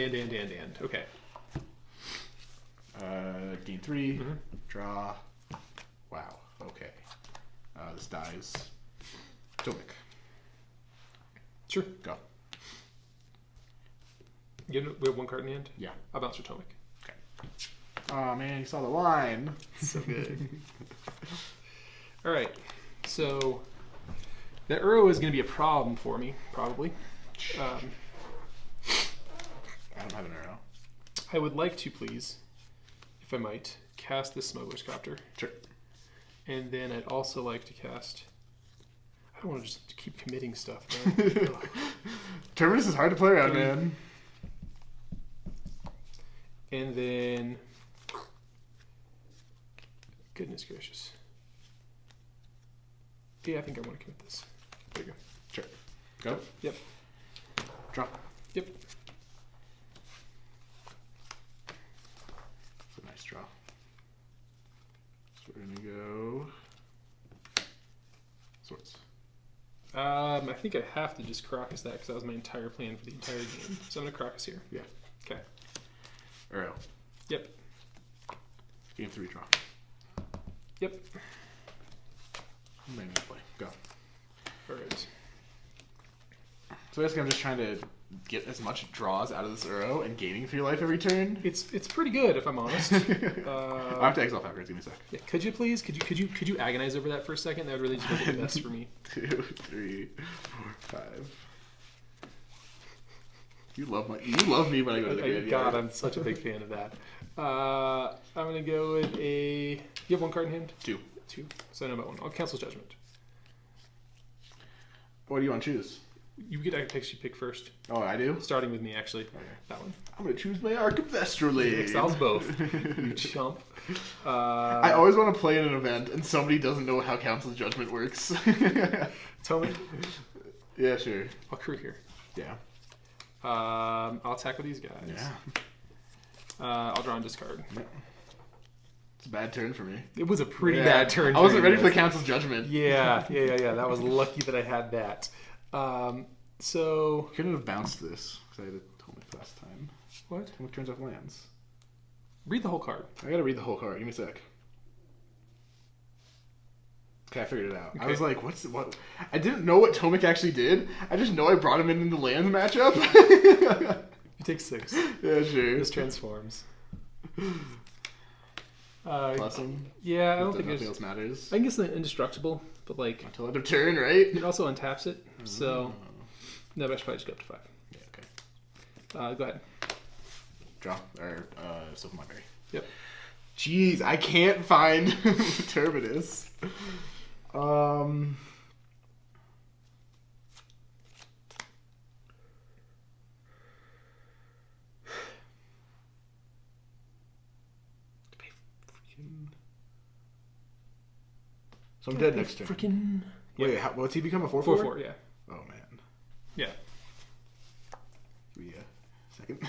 Okay. Gain 3. Draw. Wow. Okay. This dies. Tomik. Sure. Go. We have 1 card in hand? Yeah. I'll bounce your Tomik. Okay. Oh man, you saw the line. So good. All right. So that Uro is going to be a problem for me, probably. I don't have an arrow. I would like to, please, if I might, cast this Smuggler's Copter. Sure. And then I'd also like to cast... I don't want to just keep committing stuff, man. Terminus is hard to play around, man. And then... Goodness gracious. Yeah, I think I want to commit this. There you go. Sure. Go. Yep. Draw. Yep. That's a nice draw. So we're gonna go swords. I think I have to just Karakas that because that was my entire plan for the entire game. So I'm gonna Karakas here. Yeah. Okay. Arrow. Yep. Game 3 draw. Yep. Main play. Go. Alright. So basically I'm just trying to get as much draws out of this Uro and gaining 3 life every turn. It's pretty good if I'm honest. I have to exile Falcons, give me a sec. Yeah, could you please? Could you agonize over that for a second? That would really just make it the best for me. 2, 3, 4, 5. You love me when I go to the graveyard. God, I'm such a big fan of that. I'm gonna go with a. You have 1 card in hand? 2. 2. So I know about 1. I'll cancel Judgment. What do you want to choose? You get to actually pick first. Oh, I do? Starting with me, actually. Okay. That one. I'm going to choose my Arc of Vestralade. Exiles both. You chump. I always want to play in an event and somebody doesn't know how Council's Judgment works. Tell me. Yeah, sure. I'll crew here. Yeah. I'll attack with these guys. Yeah. I'll draw and discard. Yeah. It's a bad turn for me. It was a pretty bad turn. I wasn't ready for the Council's Judgment. Yeah. That was lucky that I had that. So... Couldn't have bounced this, because I had a Tomik last time. What? Tomik turns off lands. Read the whole card. I gotta read the whole card. Give me a sec. Okay, I figured it out. Okay. I was like, what? I didn't know what Tomik actually did. I just know I brought him in the lands matchup. You take 6. Yeah, sure. This transforms. Plus him. Yeah, I don't think nothing else matters. I can get something indestructible, but like until end of turn, right? It also untaps it, so no, but I should probably just go up to 5. Yeah, okay. Go ahead. Draw or Silver Library. Yep. Jeez, I can't find Terminus. So I'm dead next turn. Freaking. Wait, what's he become? A 4/4? 4/4, yeah. Oh man. Yeah. Give me a second.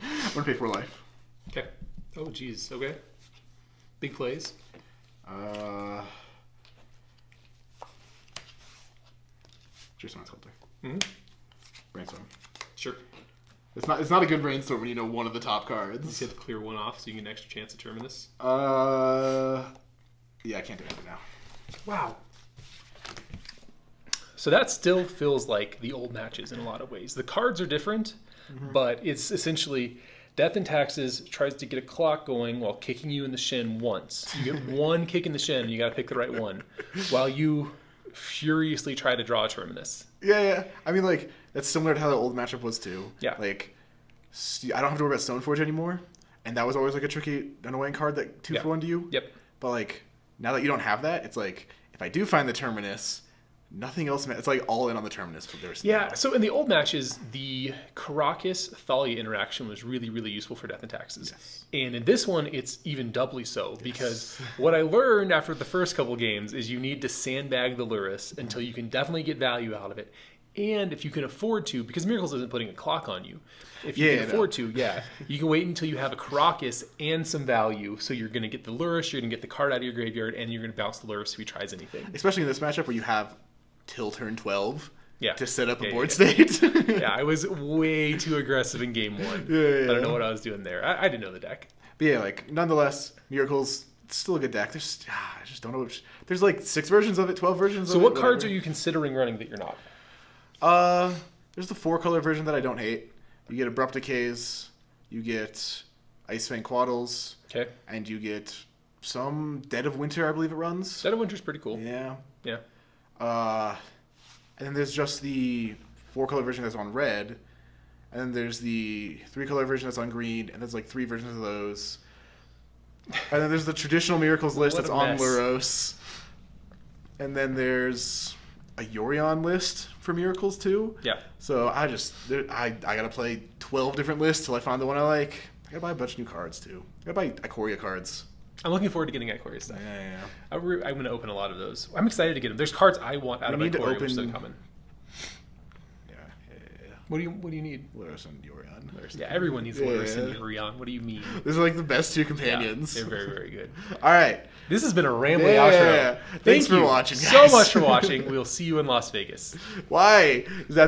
I'm gonna pay 4 life. Okay. Oh jeez. Okay. Big plays. Just on Sculptor. Mm-hmm. Brainstorm. Sure. It's not a good brainstorm when you know one of the top cards. You have to clear 1 off so you get an extra chance at Terminus. Yeah, I can't do anything now. Wow. So that still feels like the old matches in a lot of ways. The cards are different, but it's essentially Death and Taxes tries to get a clock going while kicking you in the shin once. You get 1 kick in the shin, and you got to pick the right one, while you furiously try to draw a Terminus. Yeah. I mean, like, that's similar to how the old matchup was, too. Yeah. Like, I don't have to worry about Stoneforge anymore, and that was always, like, a tricky, annoying card that 2-for-1 to you. Yep. But, like, now that you don't have that, it's like, if I do find the Terminus, nothing else matters. It's like all in on the Terminus. Yeah, so in the old matches, the Karakas Thalia interaction was really, really useful for Death and Taxes. Yes. And in this one, it's even doubly so, because what I learned after the first couple games is you need to sandbag the Lurrus until you can definitely get value out of it. And if you can afford to, because Miracles isn't putting a clock on you, if you can afford to, you can wait until you have a Karakas and some value. So you're going to get the Lurrus, you're going to get the card out of your graveyard, and you're going to bounce the Lurrus if he tries anything. Especially in this matchup where you have till turn 12 to set up a board state. Yeah, I was way too aggressive in game 1. I don't know what I was doing there. I didn't know the deck. But yeah, like, nonetheless, Miracles, it's still a good deck. There's, I just don't know which. There's like 6 versions of it, 12 versions of it. So what cards are you considering running that you're not? There's the 4-color version that I don't hate. You get Abrupt Decays, you get Icefang Quaddles, and you get some Dead of Winter, I believe it runs. Dead of Winter's pretty cool. Yeah. Yeah. And then there's just the 4-color version that's on red, and then there's the 3-color version that's on green, and there's like 3 versions of those. And then there's the traditional Miracles list that's on Lurrus. And then there's a Yorion list for Miracles too. Yeah. So I gotta play 12 different lists till I find the one I like. I gotta buy a bunch of new cards too. I gotta buy Ikoria cards. I'm looking forward to getting Ikoria stuff. Yeah. I'm going to open a lot of those. I'm excited to get them. There's cards I want out of Ikoria which are coming. Yeah. What do you need? Lurrus and Yorion. Yeah, everyone needs Lurrus and Yorion. What do you mean? These are like the best 2 companions. Yeah, they're very, very good. All right. This has been a rambling outro. Thanks for watching, guys. So much for watching. We'll see you in Las Vegas. Why? Is that